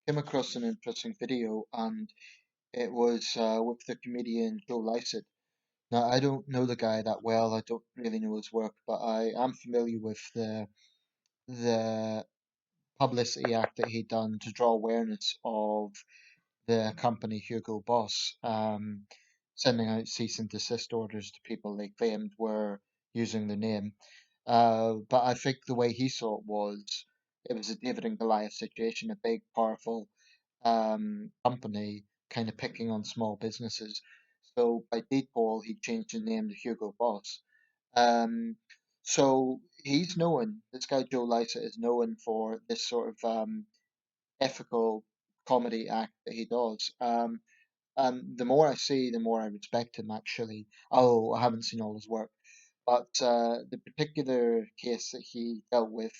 came across an interesting video, and it was with the comedian Joe Lycett. Now, I don't know the guy that well. I don't really know his work, but I am familiar with the publicity act that he done to draw awareness of the company Hugo Boss, sending out cease and desist orders to people they claimed were using the name. But I think the way he saw it was a David and Goliath situation, a big, powerful company kind of picking on small businesses. So by default, he changed the name to Hugo Boss. Um, so he's known, this guy Joe Lycett is known for this sort of ethical comedy act that he does. And the more I see, the more I respect him, actually. Oh, I haven't seen all his work. But the particular case that he dealt with,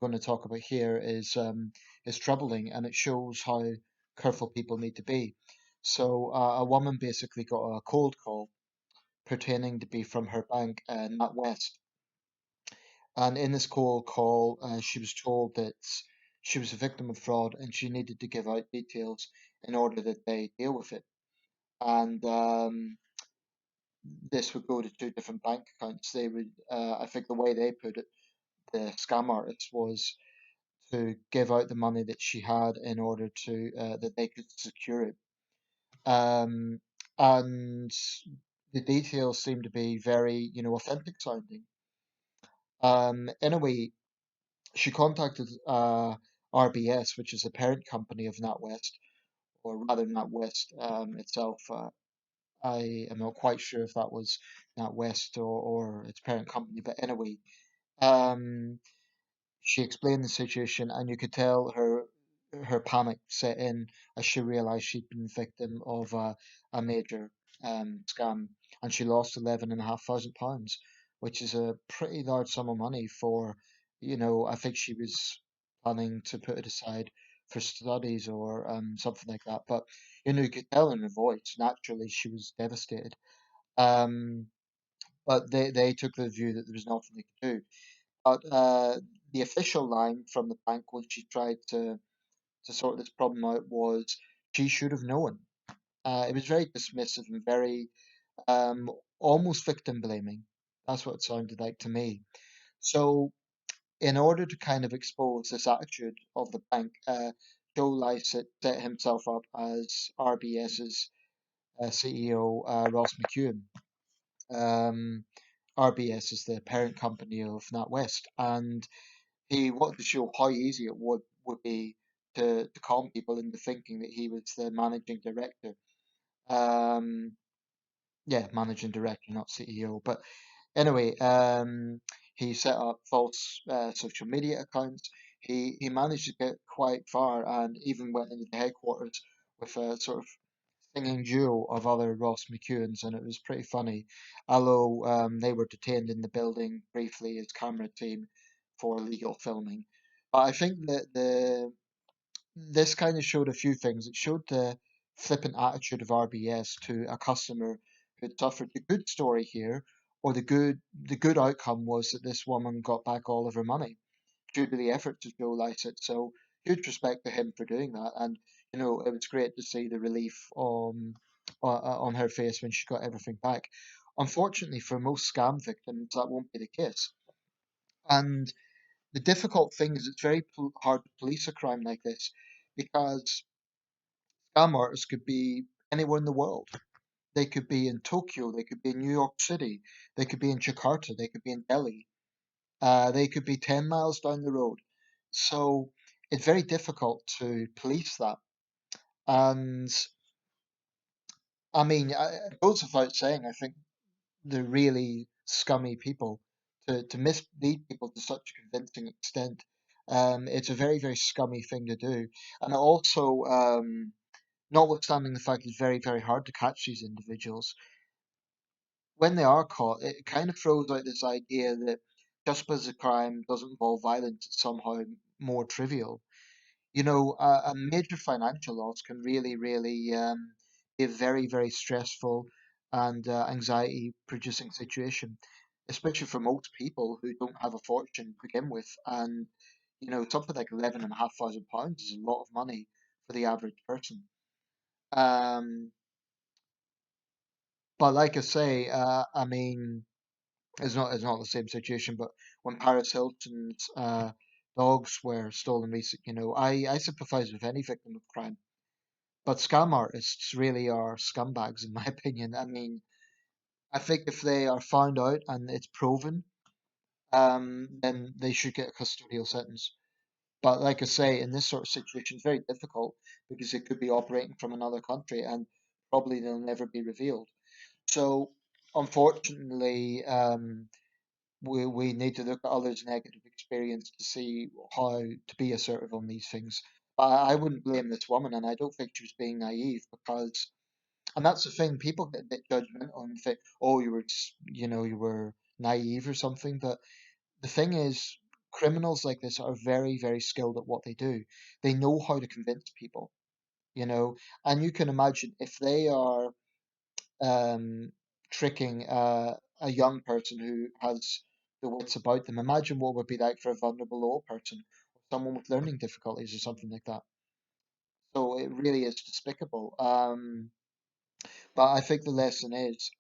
I'm going to talk about here, is troubling, and it shows how careful people need to be. So a woman basically got a cold call pertaining to be from her bank, NatWest, and in this cold call, she was told that she was a victim of fraud and she needed to give out details in order that they deal with it. And this would go to two different bank accounts. They would, I think, the way they put it, the scam artist was to give out the money that she had in order to that they could secure it. Um, and the details seem to be very, authentic sounding. Anyway, she contacted RBS, which is a parent company of NatWest, or rather NatWest itself. I am not quite sure if that was NatWest or its parent company, but anyway, um, she explained the situation, and you could tell her panic set in as she realized she'd been victim of a major scam, and she lost £11,500, which is a pretty large sum of money for, I think she was planning to put it aside for studies or something like that. But you could tell in her voice, naturally, she was devastated. Um, but they took the view that there was nothing they could do. But the official line from the bank when she tried to sort this problem out was she should have known. It was very dismissive and very um, almost victim blaming. That's what it sounded like to me. So, in order to kind of expose this attitude of the bank, Joe Lycett set himself up as RBS's CEO, Ross McEwen. Um, RBS is the parent company of NatWest, and he wanted to show how easy it would be to calm people into thinking that he was the managing director. Um, yeah, managing director, not CEO. But anyway, he set up false social media accounts. He managed to get quite far and even went into the headquarters with a sort of singing duo of other Ross McEwens, and it was pretty funny. Although they were detained in the building briefly as camera team for illegal filming. But I think that this kind of showed a few things. It showed the flippant attitude of RBS to a customer who had suffered. The good story here, or the good outcome, was that this woman got back all of her money due to the efforts of Joe Lycett. So huge respect to him for doing that. And it was great to see the relief on her face when she got everything back. Unfortunately, for most scam victims, that won't be the case. And the difficult thing is it's very hard to police a crime like this because scam artists could be anywhere in the world. They could be in Tokyo, they could be in New York City, they could be in Jakarta, they could be in Delhi, they could be 10 miles down the road. So it's very difficult to police that. And I mean, it goes without saying, I think the really scummy people to mislead people to such a convincing extent. It's a very, very scummy thing to do. And also, notwithstanding the fact it's very, very hard to catch these individuals, when they are caught, it kind of throws out this idea that just because a crime doesn't involve violence, it's somehow more trivial. A major financial loss can really, really be a very, very stressful and anxiety-producing situation, especially for most people who don't have a fortune to begin with. And something like 11,500 pounds is a lot of money for the average person. Um, but like I say, I mean, it's not the same situation. But when Paris Hilton's dogs were stolen recently, I sympathise with any victim of crime. But scam artists really are scumbags, in my opinion. I mean, I think if they are found out and it's proven, then they should get a custodial sentence. But like I say, in this sort of situation, it's very difficult because it could be operating from another country and probably they'll never be revealed. So, unfortunately, we need to look at others' negative experience to see how to be assertive on these things. But I wouldn't blame this woman, and I don't think she was being naive because, and that's the thing, people get a bit judgmental and think, oh, you were naive or something. But the thing is, criminals like this are very, very skilled at what they do. They know how to convince people, you know, and you can imagine if they are um, tricking a young person who has the wits about them. Imagine what it would be like for a vulnerable old person, or someone with learning difficulties, or something like that. So it really is despicable. But I think the lesson is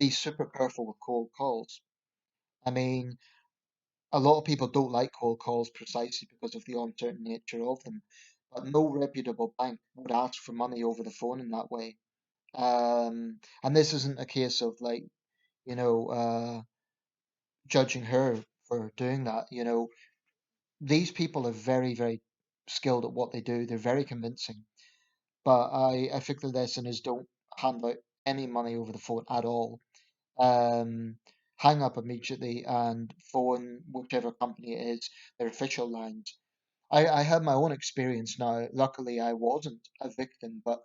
be super careful with cold calls. I mean, a lot of people don't like cold calls precisely because of the uncertain nature of them. But no reputable bank would ask for money over the phone in that way. And this isn't a case of like, you know, judging her for doing that. These people are very, very skilled at what they do. They're very convincing. But I think the lesson is don't hand out any money over the phone at all. Um, Hang up immediately and phone whichever company it is, their official lines. I had my own experience now. Luckily, I wasn't a victim, but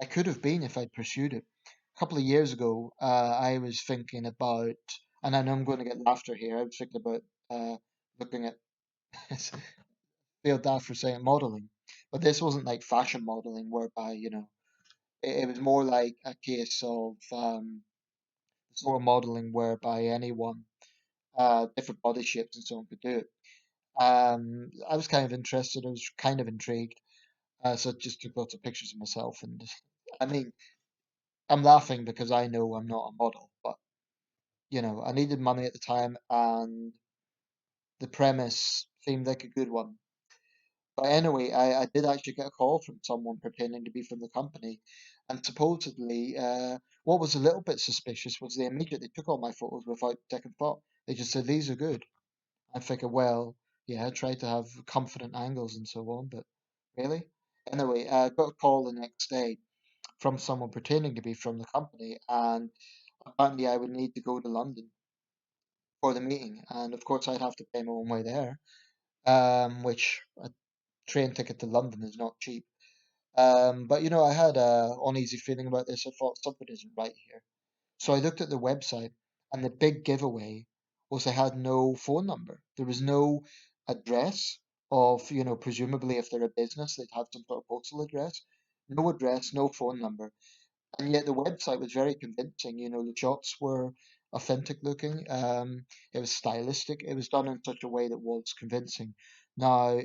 I could have been if I'd pursued it. A couple of years ago, I was thinking about, and I know I'm going to get laughter here. I was thinking about looking at feel daft for saying modeling, but this wasn't like fashion modeling, whereby it was more like a case of sort of modeling whereby anyone, different body shapes and so on, could do it. I was kind of interested. I was kind of intrigued, so I just took lots of pictures of myself, and I mean, I'm laughing because I know I'm not a model, but I needed money at the time, and the premise seemed like a good one. But anyway, I did actually get a call from someone pretending to be from the company, and supposedly, what was a little bit suspicious was they immediately took all my photos without second thought. They just said, "These are good." I figured, well, yeah, I tried to have confident angles and so on, but really? Anyway, I got a call the next day from someone pretending to be from the company, and apparently I would need to go to London for the meeting, and of course I'd have to pay my own way there, which a train ticket to London is not cheap. But I had a uneasy feeling about this. I thought something isn't right here. So I looked at the website, and the big giveaway was they had no phone number. There was no address of, presumably if they're a business, they'd have some sort of postal address. No address, no phone number. And yet the website was very convincing. The shots were authentic looking. It was stylistic. It was done in such a way that was convincing. Now,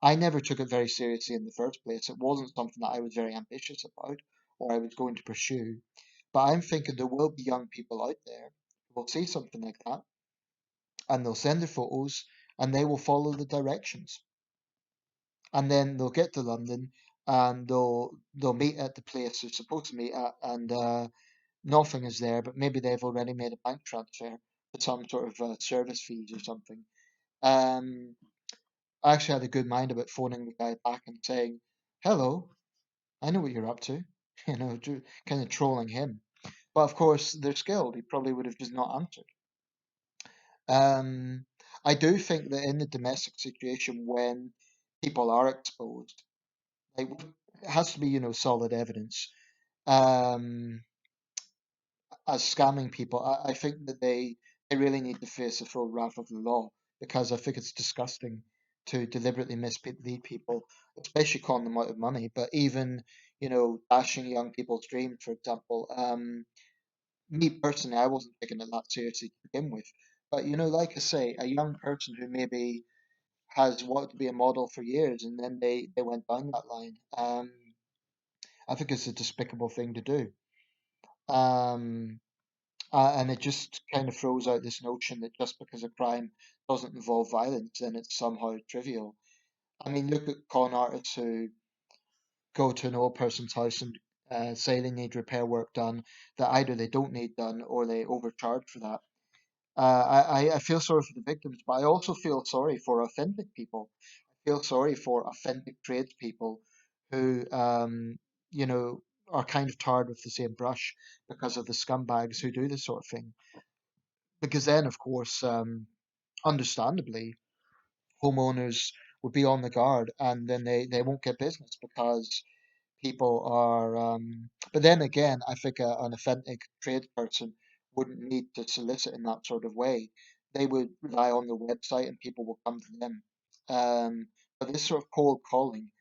I never took it very seriously in the first place. It wasn't something that I was very ambitious about or I was going to pursue. But I'm thinking there will be young people out there who will see something like that and they'll send their photos and they will follow the directions. And then they'll get to London and they'll meet at the place they're supposed to meet at, and nothing is there, but maybe they've already made a bank transfer with some sort of service fees or something. Um, I actually had a good mind about phoning the guy back and saying, "Hello, I know what you're up to," kind of trolling him. But of course, they're skilled. He probably would have just not answered. Um, I do think that in the domestic situation, when people are exposed, like it has to be, solid evidence. Um, as scamming people, I think that they really need to face the full wrath of the law because I think it's disgusting to deliberately mislead people, especially calling them out of money. But even, dashing young people's dreams, for example. Me personally, I wasn't taking it that seriously to begin with. But like I say, a young person who maybe has wanted to be a model for years, and then they went down that line. I think it's a despicable thing to do. Um, and it just kind of throws out this notion that just because a crime doesn't involve violence, then it's somehow trivial. I mean, look at con artists who go to an old person's house and say they need repair work done that either they don't need done or they overcharge for that. I feel sorry for the victims, but I also feel sorry for authentic people. I feel sorry for authentic tradespeople who, you know, are kind of tarred with the same brush because of the scumbags who do this sort of thing. Because then, of course, understandably, homeowners would be on the guard and then they won't get business because people are. But then again, I think an authentic tradesperson wouldn't need to solicit in that sort of way. They would rely on their website and people will come to them. But this sort of cold calling,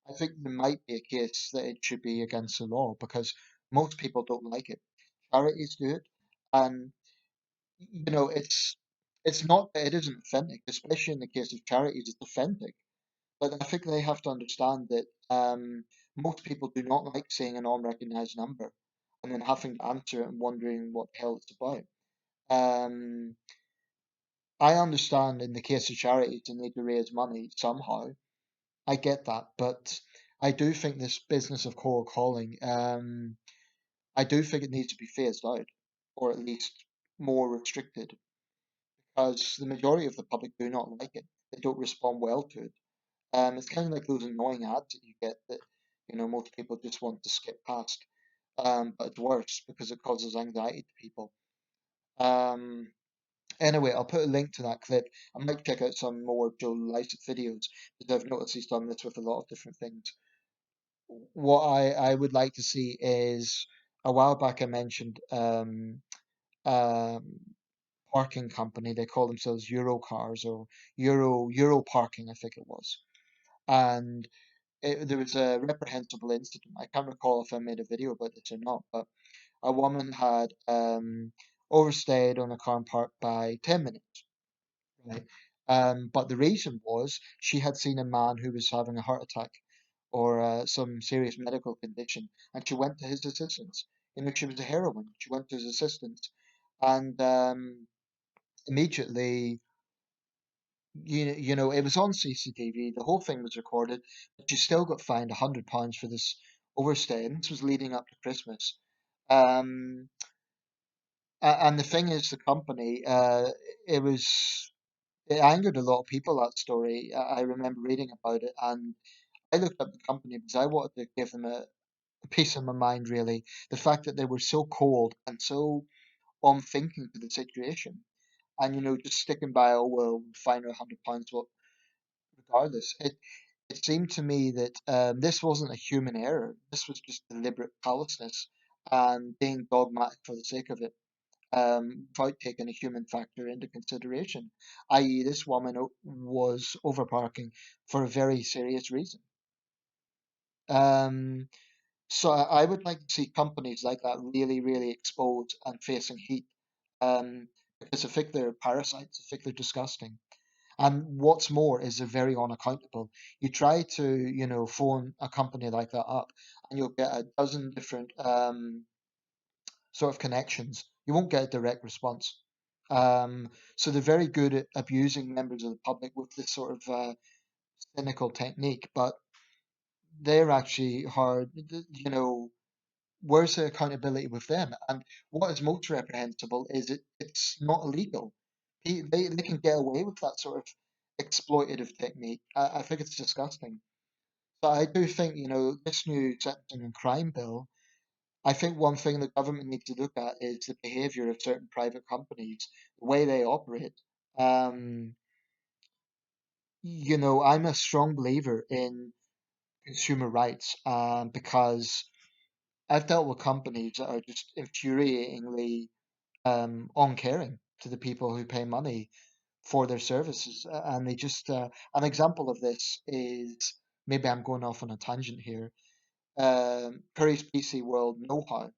I think there might be a case that it should be against the law because most people don't like it. Charities do it, and it's not that it isn't authentic, especially in the case of charities, it's authentic. But I think they have to understand that most people do not like seeing an unrecognized number and then having to answer it and wondering what the hell it's about. Um, I understand in the case of charities, they need to raise money somehow. I get that, but I do think this business of cold calling, I do think it needs to be phased out, or at least more restricted, because the majority of the public do not like it. They don't respond well to it. It's kind of like those annoying ads that you get that, most people just want to skip past. But it's worse because it causes anxiety to people. Um, anyway, I'll put a link to that clip. I might check out some more Joe Lycett videos because I've noticed he's done this with a lot of different things. What I would like to see is a while back I mentioned um, parking company. They call themselves Euro cars or Euro parking, I think it was. And there was a reprehensible incident. I can't recall if I made a video about this or not, but a woman had overstayed on a car park by 10 minutes, right? But the reason was she had seen a man who was having a heart attack or some serious medical condition, and she went to his assistance. She was a heroine. She went to his assistance, and immediately it was on CCTV. The whole thing was recorded, but you still got fined £100 for this overstay, and this was leading up to Christmas. Um, and the thing is, the company, it was it angered a lot of people. That story, I remember reading about it, and I looked up the company because I wanted to give them a piece of my mind. Really, the fact that they were so cold and so unthinking to the situation, and just sticking by, oh well, fine her £100. What regardless. It seemed to me that this wasn't a human error. This was just deliberate callousness and being dogmatic for the sake of it, without taking a human factor into consideration. I.e., this woman was overparking for a very serious reason. Um, so I would like to see companies like that really, really exposed and facing heat, um, because I think they're parasites. I think they're disgusting. And what's more is they're very unaccountable. You try to, phone a company like that up, and you'll get a dozen different sort of connections. You won't get a direct response. So they're very good at abusing members of the public with this sort of cynical technique, but they're actually hard. Where's the accountability with them? And what is most reprehensible is it's not illegal. They can get away with that sort of exploitative technique. I think it's disgusting. But I do think, this new sentencing and crime bill, I think one thing the government needs to look at is the behavior of certain private companies, the way they operate. Um, I'm a strong believer in consumer rights, because I've dealt with companies that are just infuriatingly uncaring to the people who pay money for their services. And they just, an example of this is, maybe I'm going off on a tangent here. Curry's PC World Know How,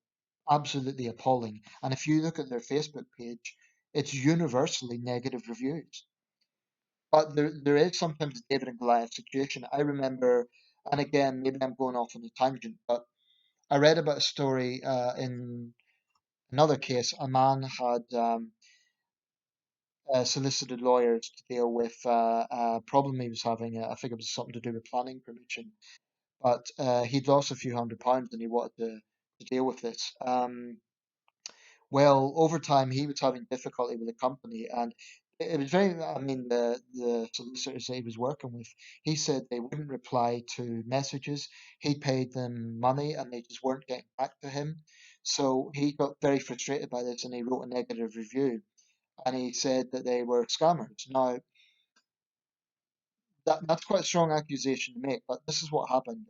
absolutely appalling. And if you look at their Facebook page, it's universally negative reviews. But there is sometimes a David and Goliath situation. I remember, and again, maybe I'm going off on a tangent, but I read about a story in another case. A man had solicited lawyers to deal with a problem he was having. I think it was something to do with planning permission, but he'd lost a few £100 and he wanted to deal with this. Well, over time, he was having difficulty with the company, and it was very, I mean, the solicitors that he was working with, he said they wouldn't reply to messages. He paid them money, and they just weren't getting back to him. So he got very frustrated by this, and he wrote a negative review, and he said that they were scammers. Now, that's quite a strong accusation to make, but this is what happened.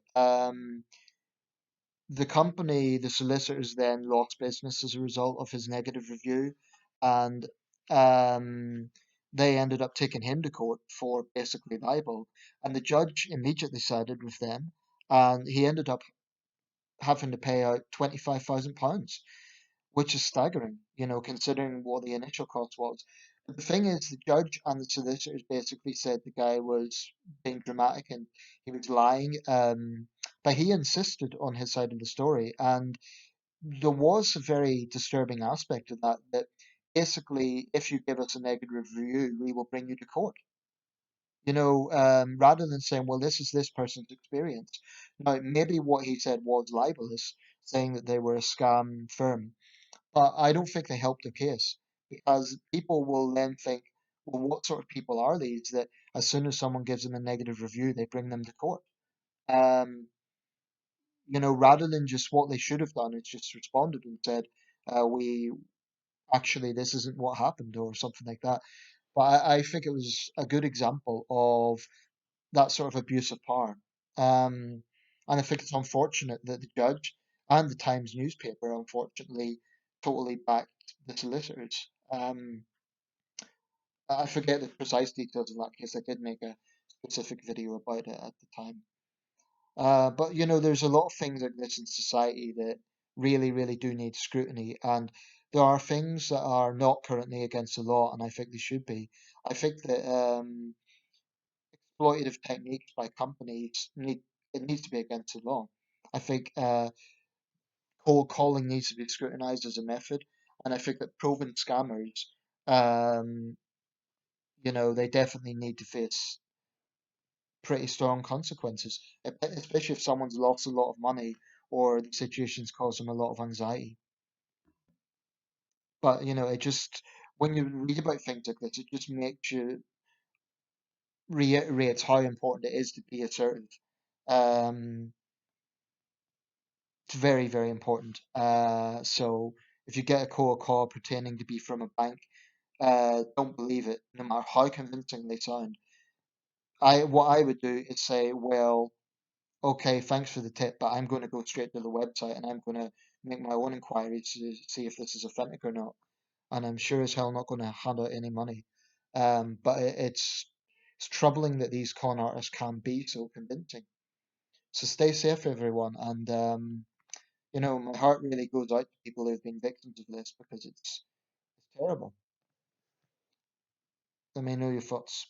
The company, the solicitors then lost business as a result of his negative review, and um, they ended up taking him to court for basically libel. And the judge immediately sided with them, and he ended up having to pay out £25,000, which is staggering, considering what the initial cost was. But the thing is, the judge and the solicitors basically said the guy was being dramatic and he was lying. But he insisted on his side of the story, and there was a very disturbing aspect of that. That basically, if you give us a negative review, we will bring you to court. Rather than saying, well, this is this person's experience. Now, maybe what he said was libelous, saying that they were a scam firm, but I don't think they helped the case because people will then think, well, what sort of people are these that as soon as someone gives them a negative review, they bring them to court? Um, rather than just what they should have done, it's just responded and said, we actually, this isn't what happened or something like that. But I think it was a good example of that sort of abuse of power. And I think it's unfortunate that the judge and the Times newspaper, unfortunately, totally backed the solicitors. I forget the precise details of that case. I did make a specific video about it at the time. But there's a lot of things like this in society that really, really do need scrutiny, and there are things that are not currently against the law, and I think they should be. I think that exploitative techniques by companies needs to be against the law. I think cold calling needs to be scrutinized as a method, and I think that proven scammers, um, they definitely need to face pretty strong consequences, especially if someone's lost a lot of money or the situation's caused them a lot of anxiety. But it just when you read about things like this, it just makes you reiterate how important it is to be assertive. Um, it's very, very important. So if you get a cold call pretending to be from a bank, don't believe it, no matter how convincing they sound. What I would do is say, well, okay, thanks for the tip, but I'm going to go straight to the website and I'm going to make my own inquiries to see if this is authentic or not. And I'm sure as hell not going to hand out any money. But it's troubling that these con artists can be so convincing. So stay safe, everyone. And my heart really goes out to people who've been victims of this because it's terrible. Let me know your thoughts.